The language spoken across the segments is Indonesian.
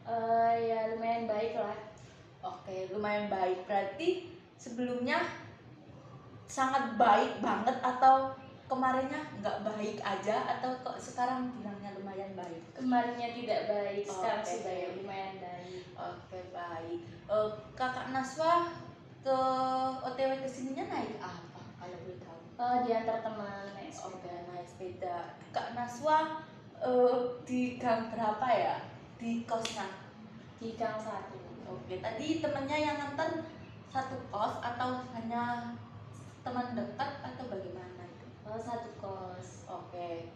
Ya lumayan baik lah. Oke, lumayan baik. Berarti sebelumnya sangat baik banget atau kemarinnya nggak baik aja atau kok sekarang bilangnya lumayan baik? Kemarinnya tidak baik, sekarang Oke. sudah ya lumayan baik. Oke, baik. Kakak Naswa ke OTW kesininya naik apa kalau boleh tahu? Diantar teman naik Oke, sepeda. naik sepeda. Kak Naswa di gang berapa ya? Di kosnya? Di gang 1. Oke, tadi temennya yang nganter satu kos atau hanya teman dekat atau bagaimana itu? Satu kos. Oke,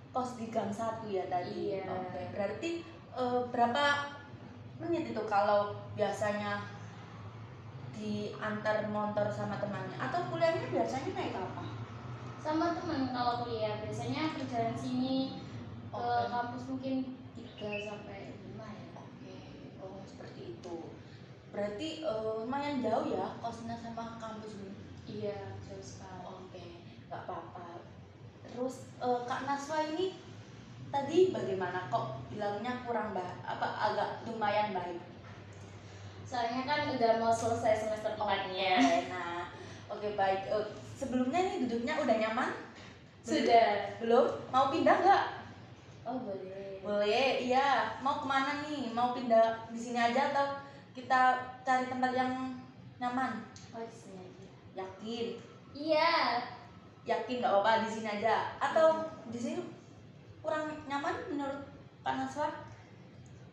kos di gang 1 ya tadi. Iya. Oke, berarti berapa menit itu kalau biasanya diantar motor sama temannya? Atau kuliahnya biasanya naik apa? Sama teman kalau kuliah biasanya perjalanan sini ke Oke. kampus mungkin 3 sampai 5 ya. Oke, oh seperti itu. Berarti lumayan jauh ya kosnya sama kampus ini. Iya, jauh sekali. Oke, nggak apa-apa. Terus Kak Naswa ini tadi bagaimana kok bilangnya kurang agak lumayan baik? Soalnya kan udah mau selesai semester 4-nya. Nah, oke baik. Sebelumnya nih duduknya udah nyaman? Sudah. Belum? Mau pindah nggak? Oh boleh. Boleh, iya. Mau kemana nih? Mau pindah di sini aja atau kita cari tempat yang nyaman? Oh di sini aja. Yakin? Iya. Yakin nggak apa-apa di sini aja? Atau di sini kurang nyaman menurut Kak Naswa?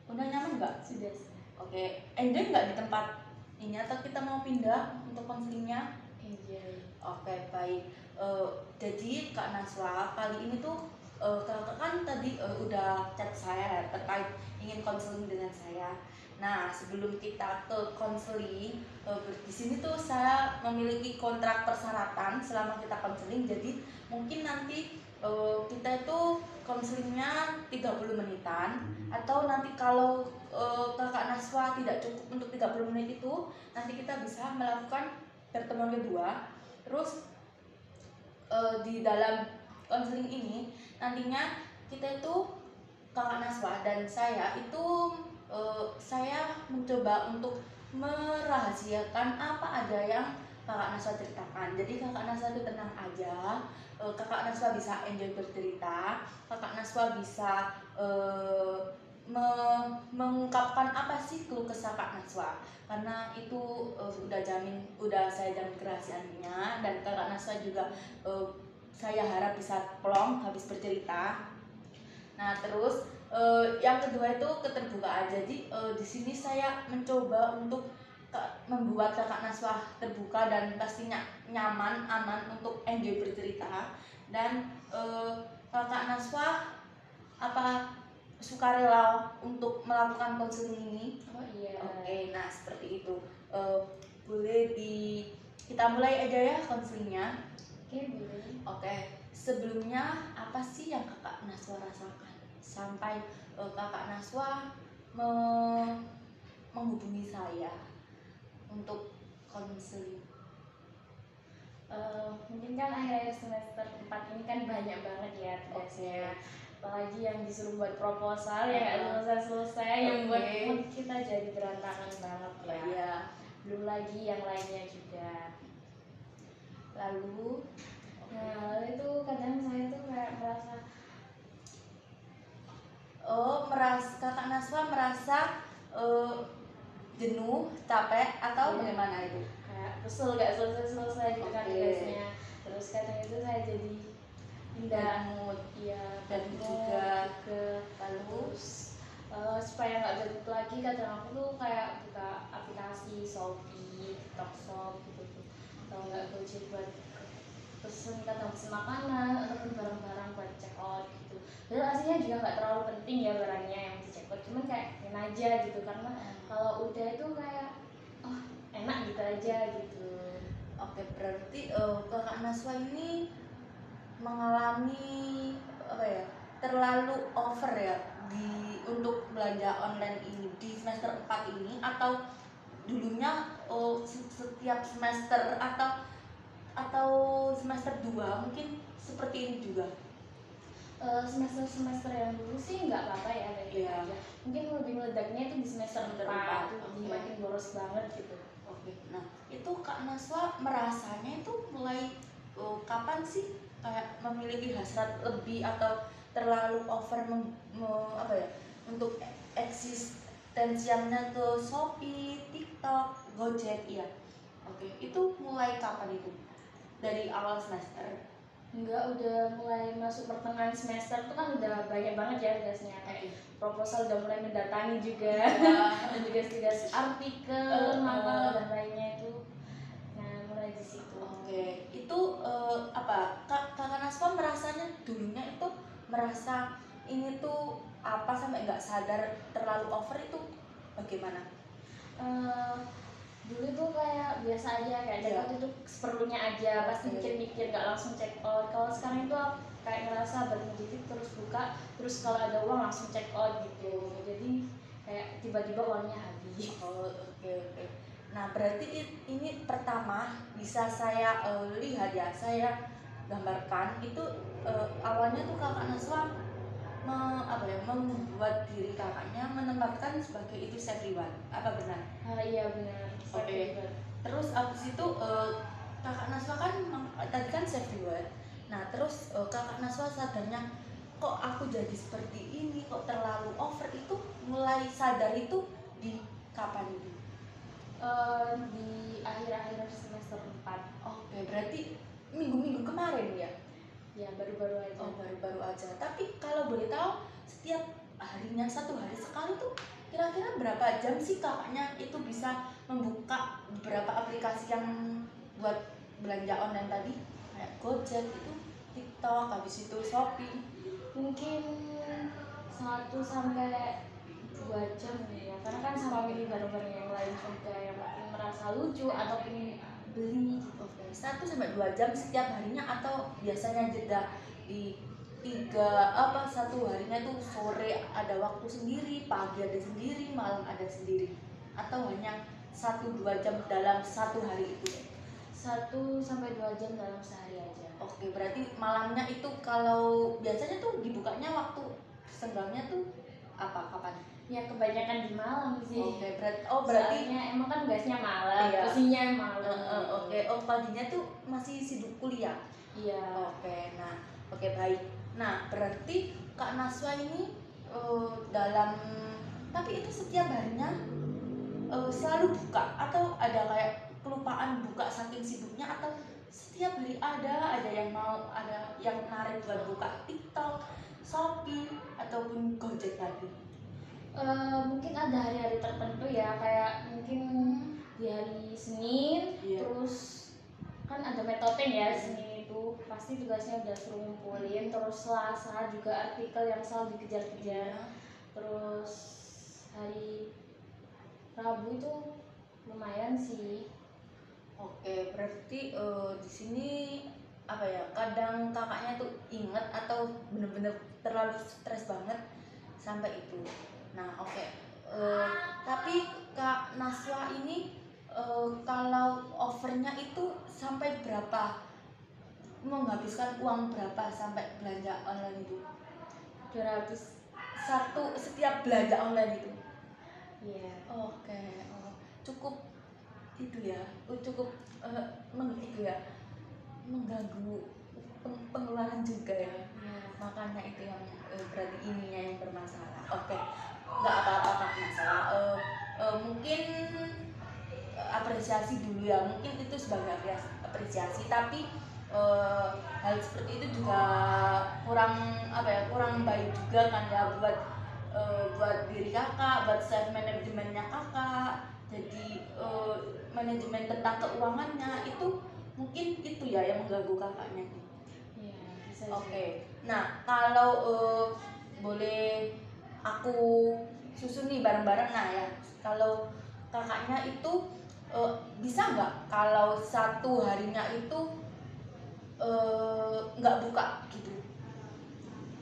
Udah nyaman nggak? Sudah. Oke, enjoy nggak di tempat ini atau kita mau pindah untuk konselingnya? Enjoy. Oke, baik. Jadi Kak Naswa kali ini tuh kakak kan tadi udah chat saya terkait ingin konseling dengan saya. Nah, sebelum kita ke konseling, di sini tuh saya memiliki kontrak persyaratan selama kita konseling. Jadi mungkin nanti kita itu konselingnya 30 menitan atau nanti kalau kakak Naswa tidak cukup untuk 30 menit itu, nanti kita bisa melakukan pertemuan kedua. Terus di dalam konseling ini nantinya kita itu kakak Naswa dan saya itu saya mencoba untuk merahasiakan apa ada yang kakak Naswa ceritakan. Jadi kakak Naswa itu tenang aja, kakak Naswa bisa enjoy bercerita, kakak Naswa bisa mengungkapkan apa sih keluh kesah Kak Naswa, karena itu udah saya jamin kerahasiaannya, dan kakak Naswa juga saya harap bisa plong habis bercerita. Nah terus yang kedua itu keterbukaan. Jadi di sini saya mencoba untuk membuat kakak Naswa terbuka dan pastinya nyaman, aman untuk enjoy bercerita. Dan kakak Naswa apa sukarela untuk melakukan konseling ini? Oh iya. Oke, nah seperti itu. Boleh kita mulai aja ya konselingnya. Oke boleh. Oke, sebelumnya apa sih yang kakak Naswa rasakan sampai kakak Naswa menghubungi saya untuk konseling? Mungkin kan akhir-akhir semester 4 ini kan banyak banget ya tugasnya. Apalagi yang disuruh buat proposal yang nggak selesai-selesai, yang buat mood kita jadi berantakan banget ya. Iya. Belum lagi yang lainnya juga. Lalu itu kadang saya tuh kayak merasa Kakak Naswa merasa jenuh, capek atau Iya. bagaimana itu? kayak kesel gak selesai-selesai gitu kan tugasnya. Terus kadang itu saya jadi pindah mood, iya, Dan mood juga lalu supaya nggak jatuh lagi, kadang aku tuh kayak buka aplikasi Shopee, Tokshop gitu tuh, atau nggak Gojek buat pesen, kadang pesen makanan ataupun barang-barang buat check out gitu. Padahal aslinya juga nggak terlalu penting ya barangnya yang di check out, cuman kayak pengen aja gitu, karena kalau udah itu kayak oh enak gitu aja gitu. Oke, berarti kakak Naswa ini mengalami apa ya, terlalu over ya untuk belanja online ini di semester 4 ini, atau dulunya setiap semester atau semester 2 mungkin seperti ini juga? Semester-semester yang dulu sih nggak apa-apa ya, baik-baik Iya. aja. Mungkin lebih meledaknya itu di semester Semester 4, empat, jadi oke. makin boros banget gitu. Oke, nah itu Kak Naswa merasanya itu mulai kapan sih kayak memiliki hasrat lebih atau terlalu over apa ya untuk eksistensialnya ke Shopee, TikTok, Gojek, iya. Oke, itu mulai kapan itu? Dari awal semester. Enggak, udah mulai masuk pertengahan semester tuh kan udah banyak banget ya tugasnya, kayak proposal udah mulai mendatangi juga. Dan tugas-tugas artikel, mapel dan lainnya itu. Nah, mulai di situ. Oke, itu apa? Kakak Naswa merasanya dulunya itu merasa ini tuh apa sampai nggak sadar terlalu over itu bagaimana? Eh, Dulu tuh kayak biasa aja, kayak check out itu seperlunya aja, pasti mikir-mikir, nggak langsung check out. Kalau sekarang itu kayak ngerasa bermeditasi terus buka, terus kalau ada uang langsung check out gitu. Jadi kayak tiba-tiba uangnya habis. Oh, oke. Nah, berarti ini pertama bisa saya lihat ya, saya gambarkan itu awalnya tuh Kakak Naswa membuat diri kakaknya menempatkan sebagai itu self reward. Apa benar? Iya benar. Oke. Terus abis itu kakak Naswa kan tadi kan self reward. Nah terus kakak Naswa sadarnya kok aku jadi seperti ini, kok terlalu over itu mulai sadar itu di kapan itu? Di akhir-akhir semester 4. Oke, berarti minggu-minggu kemarin ya? Ya baru-baru aja. Oh baru-baru aja. Tapi kalau boleh tahu setiap harinya satu hari sekali tuh kira-kira berapa jam sih kakaknya itu bisa membuka beberapa aplikasi yang buat belanja online tadi kayak Gojek itu, TikTok, habis itu Shopee. Mungkin 1 sampai 2 jam ya, karena kan sama milih barang-barang yang lain juga yang mungkin merasa lucu atau ingin beli. Oke, 1 sampai 2 jam setiap harinya atau biasanya jeda di satu harinya tuh sore ada waktu sendiri, pagi ada sendiri, malam ada sendiri, atau hanya 1-2 jam dalam satu hari itu? 1 sampai 2 jam dalam sehari aja. Oke, berarti malamnya itu kalau biasanya tuh dibukanya waktu senggangnya tuh kapan? Ya kebanyakan di malam sih. Oke, berarti Soalnya emang kan tugasnya malam, Iya. posisinya malam. Oke, paginya tuh masih sibuk kuliah. Iya. Oke, baik. Nah, berarti Kak Naswa ini dalam tapi itu setiap harinya selalu buka atau ada kayak kelupaan buka saking sibuknya atau setiap hari ada yang menarik buat buka TikTok, Shopee ataupun Gojek tadi? Mungkin ada hari-hari tertentu ya, kayak mungkin di hari Senin. Iya. Terus kan ada metoteng ya, Senin itu pasti tugasnya udah suruh ngumpulin. Terus Selasa juga artikel yang selalu dikejar-kejar. Terus hari Rabu itu lumayan sih. Oke, berarti di sini apa ya? Kadang kakaknya tuh inget atau bener-bener terlalu stres banget sampai itu. Nah, oke. Tapi Kak Naswa ini kalau overnya itu sampai berapa? Menghabiskan uang berapa sampai belanja online itu? 200. Setiap belanja online itu? Iya. Oke, cukup itu ya, cukup itu ya, mengganggu pengeluaran juga ya. Makanya itu yang berarti ininya yang bermasalah. Oke, nggak apa-apa Kak masalah. Mungkin apresiasi dulu ya, mungkin itu sebagai apresiasi, tapi hal seperti itu juga kurang baik juga kan ya buat diri kakak, buat self manajemennya kakak. Jadi manajemen tentang keuangannya itu mungkin itu ya yang mengganggu kakaknya. Iya, bisa. Oke. Nah, kalau boleh aku susun nih bareng-bareng, nah ya, kalau kakaknya itu bisa nggak kalau satu harinya itu nggak buka gitu?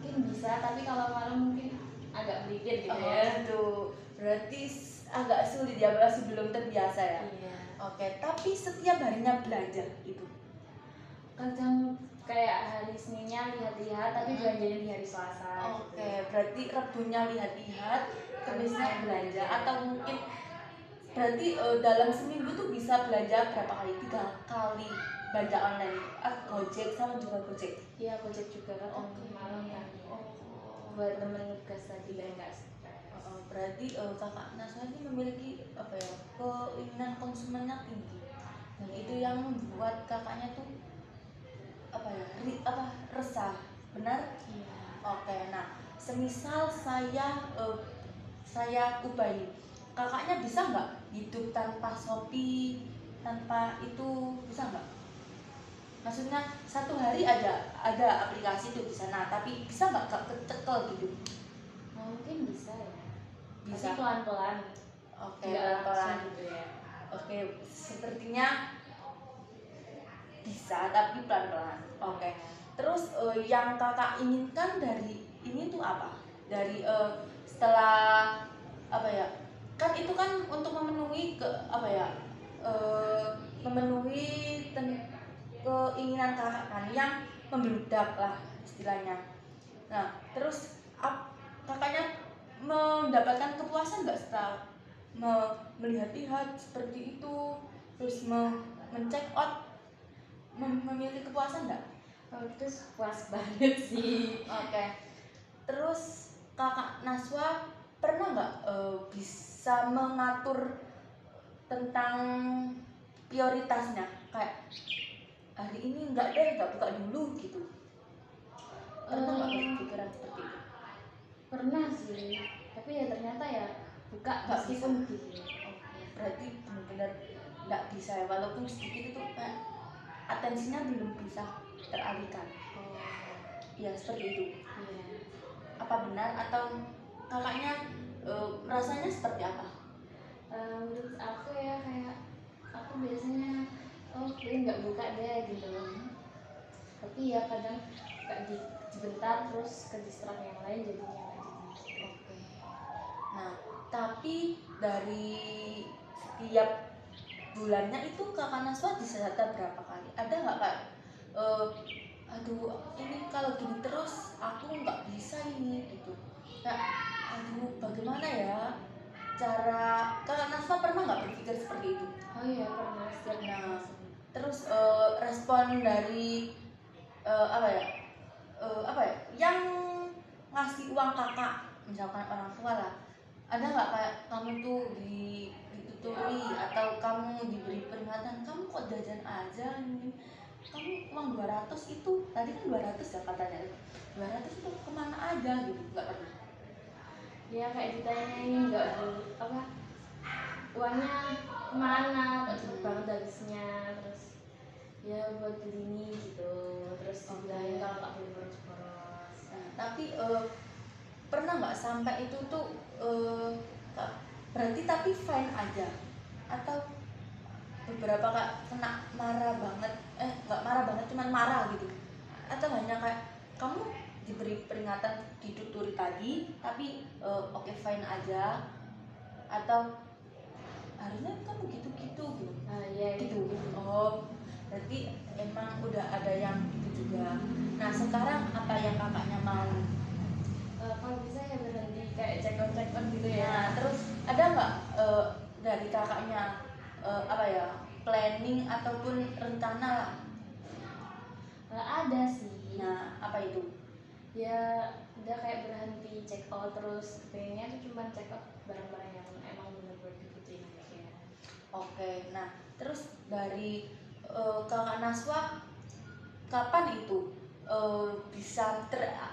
Mungkin bisa, tapi kalau malam mungkin agak belibet gitu ya. Itu berarti agak sulit ya, masih belum terbiasa ya. Iya. Oke, tapi setiap harinya belanja itu? Kadang kayak hari Seninnya lihat-lihat tapi belanjanya di hari Selasa. Oke, berarti Rebunya lihat-lihat, Kamisnya belanja, atau mungkin berarti dalam seminggu tuh bisa belanja berapa kali? 3 kali belanja online. Gojek sama juga Gojek. Iya, Gojek juga kan malam kan. Buat temen nugas tadi biar nggak stres. Berarti kakak Naswa ini memiliki apa ya, keinginan konsumennya tinggi, dan itu yang membuat kakaknya tuh apa ya, resah, benar? Iya. Oke, nah semisal saya ubah ini, kakaknya bisa nggak hidup tanpa Shopee, tanpa itu, bisa nggak? Maksudnya satu hari ada aplikasi tuh di sana, tapi bisa nggak kecekel gitu? Mungkin bisa ya. Bisa. Tapi pelan-pelan. Oke, Nggak pelan-pelan langsung gitu ya. Oke, sepertinya bisa tapi pelan-pelan. Oke. Terus yang kakak inginkan dari ini tuh apa? Dari setelah apa ya? Kan itu kan untuk memenuhi apa ya? Memenuhi keinginan kakak kan yang membludak lah istilahnya. Nah, terus kakaknya mendapatkan kepuasan nggak setelah melihat-lihat seperti itu, terus mencek out, memiliki kepuasan nggak? Terus puas banget sih. Oke. Terus kakak Naswa pernah nggak bisa mengatur tentang prioritasnya, kayak hari ini nggak buka dulu gitu? Pernah nggak berpikiran seperti itu? Pernah sih, tapi ya ternyata ya buka Nggak meskipun bisa. gitu. Berarti benar-benar nggak bisa ya, walaupun sedikit itu kayak atensinya belum bisa teralihkan. Ya seperti itu. Iya. Apa benar, atau kakaknya rasanya seperti apa? Menurut aku ya kayak aku biasanya ini nggak buka deh gitu. Tapi ya kadang nggak sebentar terus ke distrak yang lain jadinya nggak jadi. Oke. Nah, tapi dari setiap bulannya itu kakak Naswa disedata berapa kali? Ada nggak kak? Aduh, ini kalau gini terus aku nggak bisa ini gitu. Kak, aduh, bagaimana ya cara kakak Naswa pernah nggak berpikir seperti itu? Oh iya pernah setiap Nah, musim. terus respon dari apa ya? Apa ya? Yang ngasih uang kakak, misalkan orang tua lah, ada nggak kayak kamu tuh dituturi atau kamu diberi peringatan, kamu kok jajan aja ini, kamu uang 200 itu tadi kan 200 ya katanya, 200 itu kemana aja gitu? Nggak pernah? Ya kayak ditanya ini nggak apa uangnya kemana, kok cepet banget habisnya, terus ya buat beli ini gitu, terus dibilangin kalau nggak boleh boros-boros. Nah, tapi pernah nggak sampai itu tuh berarti tapi fine aja, atau beberapa kak kena marah banget, nggak marah banget, cuman marah gitu, atau hanya kayak kamu diberi peringatan dituturi tadi tapi oke, fine aja, atau harusnya kamu gitu-gitu gitu? Ya Gitu. gitu. Oh, berarti emang udah ada yang gitu juga. Nah, sekarang apa yang kakaknya mau? Kalau bisa ya berhenti kayak check out gitu ya. Nah, terus ada nggak dari kakaknya apa ya, planning ataupun rencana lah? Ada sih. Nah, apa itu? Ya udah kayak berhenti check out, terus pengennya tuh cuma check out barang-barang yang emang bener-bener dibutuhin aja. Oke, nah terus dari kakak Naswa kapan itu bisa ya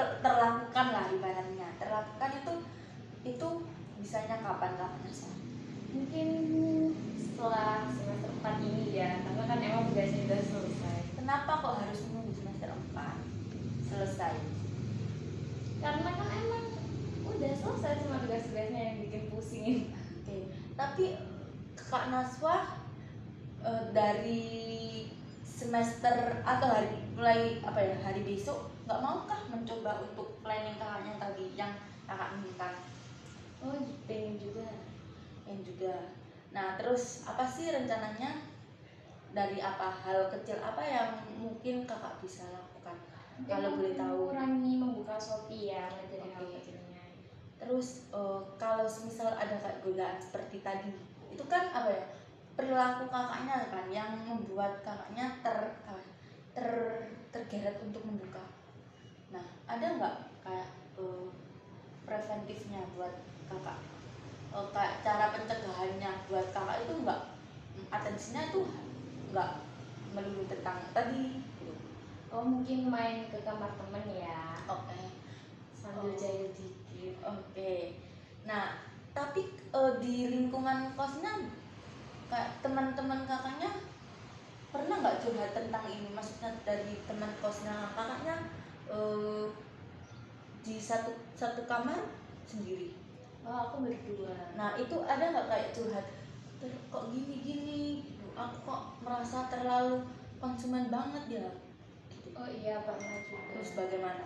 terlakukan lah ibaratnya, terlakukan itu bisanya kapan kakak Naswa? Mungkin setelah semester 4 ini ya, karena kan emang tugasnya udah selesai. Kenapa kok harus menunggu semester 4 selesai? Karena kan emang udah selesai cuma tugas-tugasnya yang bikin pusing. Oke, tapi Kak Naswa dari semester atau mulai apa ya, hari besok nggak maukah mencoba untuk planning kakaknya tadi yang kakak minta? Oh pengen juga. Yang juga. Nah, terus apa sih rencananya, dari apa hal kecil apa yang mungkin kakak bisa lakukan kalau boleh tahu? Mengurangi membuka Shopee ya, mulai dari hal Oke. kecilnya. Terus kalau misal ada kayak godaan seperti tadi, itu kan apa ya, perilaku kakaknya kan yang membuat kakaknya ter tergeret untuk membuka. Nah, ada nggak kayak preventifnya buat kakak, kayak cara pencegahannya buat kakak itu nggak atensinya itu nggak melulu tentang tadi gitu. Oh, mungkin main ke kamar temen ya, Oke. sambil Oh. jahil dikit. Oke. Nah, tapi di lingkungan kosnya kayak teman-teman kakaknya pernah nggak curhat tentang ini? Maksudnya dari teman kosnya kakaknya eh, di satu kamar sendiri. Oh, aku berdua. Nah, itu ada nggak kayak curhat? Kok gini-gini? Aku kok merasa terlalu konsumen banget ya. Gitu. Oh iya, pernah juga. Terus bagaimana?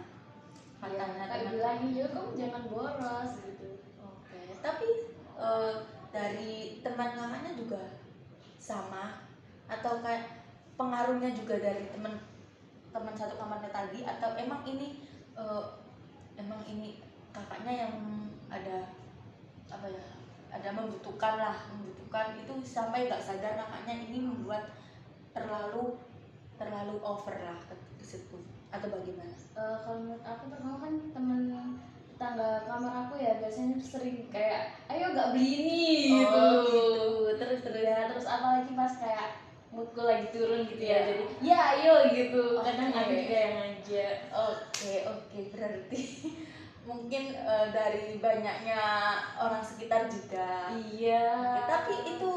Ya, Katanya kayak teman. bilangin juga kamu jangan boros gitu. Oke, tapi dari teman kakaknya juga sama atau kayak pengaruhnya juga dari teman satu kamarnya tadi, atau eh, emang ini kakaknya yang ada apa ya, ada membutuhkan itu sampai nggak sadar kakaknya ini membuat terlalu over lah tersebut, atau bagaimana? Kalau menurut aku pertama kan temen tetangga kamar aku ya biasanya sering kayak ayo gak beli ini gitu. Oh, gitu. Terus Ya, terus apalagi pas kayak moodku lagi turun gitu ya, Iya. jadi ya ayo gitu. Kadang Oke. aku juga yang ngajak. Oke, berarti mungkin dari banyaknya orang sekitar juga. Iya. Oke, tapi itu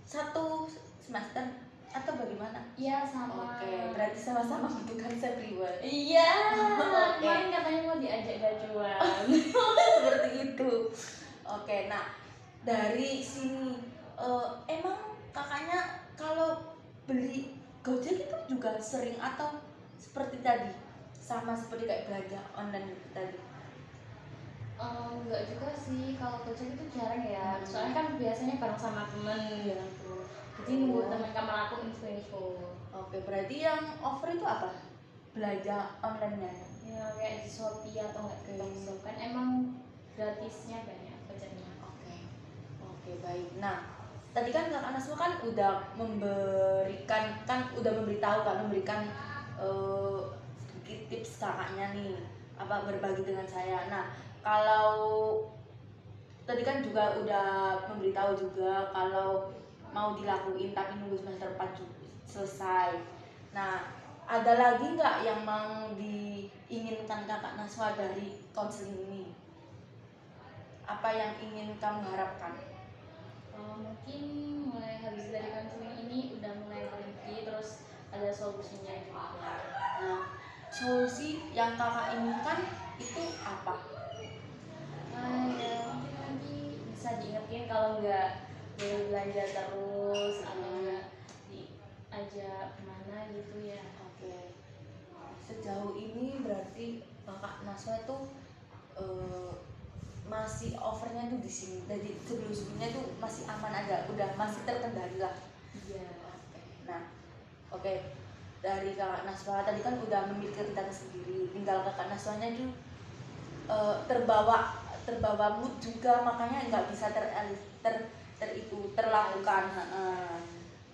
satu semester atau bagaimana? Iya, sama. Oke, berarti sama-sama membutuhkan reward. Iya. Oke. Kemarin katanya mau diajak gacuan. Seperti itu. Oke, nah dari sini emang kakaknya kalau beli Gojek itu juga sering atau seperti tadi, sama seperti kayak belanja online itu tadi? Enggak juga sih, kalau Gojek itu jarang ya. Soalnya kan biasanya bareng sama temen gitu. Jadi nunggu temen kamar aku info-info. Oke, berarti yang offer itu apa? Belanja online-nya ya? Ya kayak di Shopee atau enggak di Tokshop kan emang gratisnya banyak Gojeknya. Oke, baik. Nah, tadi kan Kak Nasma kan udah memberikan sedikit tips kakaknya nih, apa berbagi dengan saya. Nah, kalau tadi kan juga udah memberitahu juga kalau mau dilakuin tapi nunggu semester 4 selesai. Nah, ada lagi nggak yang mau diinginkan kakak Naswa dari konseling ini? Apa yang ingin kamu harapkan? Mungkin mulai habis dari konseling ini udah mulai ngerti, terus ada solusinya juga. Nah, solusi yang kakak inginkan itu apa? Ya mungkin nanti bisa diingetin kalau nggak boleh belanja terus atau nggak diajak kemana gitu ya. Oke. Sejauh ini berarti kakak Naswa itu eh, masih overnya tuh di sini. Jadi sebelumnya tuh masih aman aja, udah masih terkendali lah. Iya. Nah, oke. Dari kakak Naswa tadi kan udah memikirkan sendiri, tinggal kakak Naswanya itu terbawa mood juga, makanya nggak bisa terlakukan.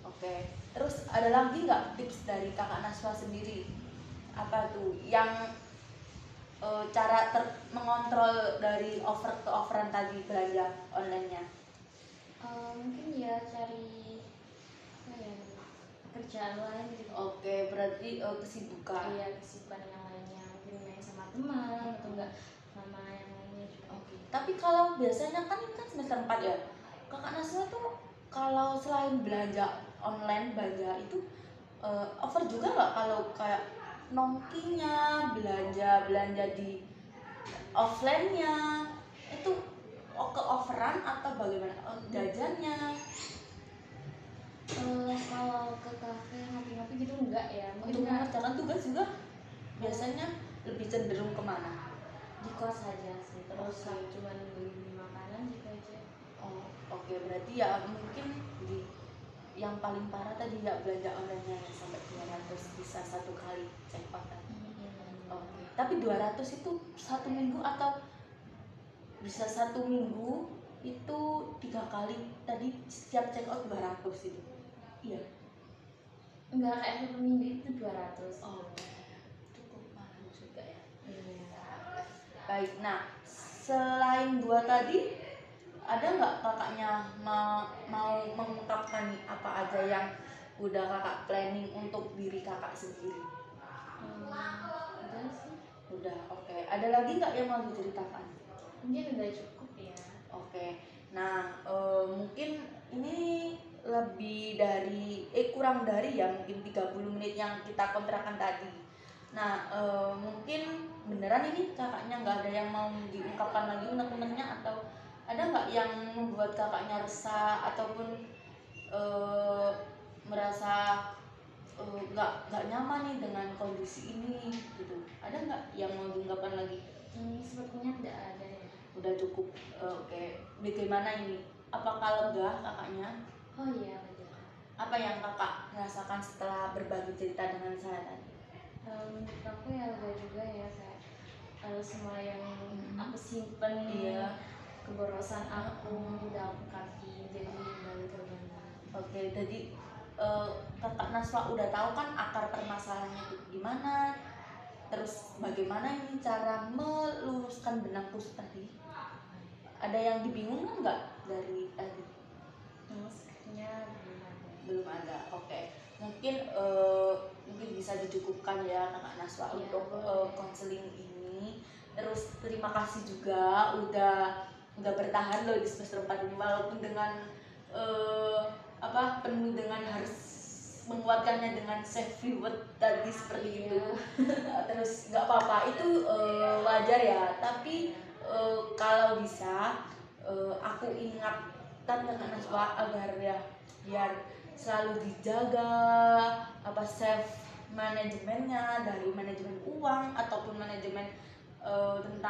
Oke. Terus ada lagi nggak tips dari kakak Naswa sendiri? Apa tuh yang cara mengontrol dari over ke overan tadi belanja online-nya? Mungkin ya cari apa ya, pekerjaan lain gitu. Oke, berarti kesibukan. Iya, kesibukan yang lainnya, mungkin main sama teman atau enggak sama yang lainnya juga. Oke. Tapi kalau biasanya kan ini kan semester 4 ya. Kakak Naswa tuh kalau selain belanja online, belanja itu over juga nggak kalau kayak nongkinya, belanja di offline-nya itu ke overan atau bagaimana? Jajannya? Kalau ke kafe ngopi-ngopi gitu enggak ya, Untuk mungkin mengerjakan tugas juga biasanya lebih cenderung kemana? di kos aja sih, terus Oke. cuman beli makanan gitu aja. Oh, oke, berarti ya mungkin di yang paling parah tadi ya belanja online-nya yang sampai 200 bisa satu kali check out tadi. Oke, tapi 200 itu satu minggu atau bisa satu minggu itu 3 kali tadi setiap check out 200 itu? Iya. Enggak, kayak satu minggu itu 200. Oke, cukup mahal juga ya. Iya. Baik, nah selain dua tadi ada nggak kakaknya mau mengungkapkan nih apa aja yang udah kakak planning untuk diri kakak sendiri? Udah sih, Udah, oke. Ada lagi nggak yang mau diceritakan? mungkin udah cukup ya. Oke, nah mungkin ini lebih dari kurang dari ya mungkin 30 menit yang kita kontrakan tadi. Nah mungkin beneran ini kakaknya nggak ada yang mau diungkapkan lagi unek-uneknya, atau ada nggak yang membuat kakaknya resah ataupun eh, merasa nggak nyaman nih dengan kondisi ini gitu? Ada nggak yang mau diungkapkan lagi? Sepertinya tidak ada ya. Udah cukup. Oke, bagaimana ini, apakah lega kakaknya? Oh iya, betul. Apa yang kakak rasakan setelah berbagi cerita dengan saya tadi? Menurut aku ya lega juga ya, kayak semua yang aku simpen, Iya. keborosan aku udah aku kasih jadi kembali ke mana. Oke, jadi kakak Naswa udah tahu kan akar permasalahannya itu gimana, terus bagaimana ini cara meluruskan benang kusut tadi? Ada yang dibingungkan nggak dari tadi? Sepertinya belum ada. Belum ada. Oke, mungkin mungkin bisa dicukupkan ya kakak Naswa Iya, untuk boleh. konseling ini. Terus terima kasih juga udah bertahan loh di semester 4 ini, walaupun dengan penuh dengan harus menguatkannya dengan self reward tadi seperti itu. Terus nggak apa-apa, itu wajar ya, tapi kalau bisa aku ingatkan kakak Naswa agar ya biar selalu dijaga self manajemennya, dari manajemen uang ataupun manajemen tentang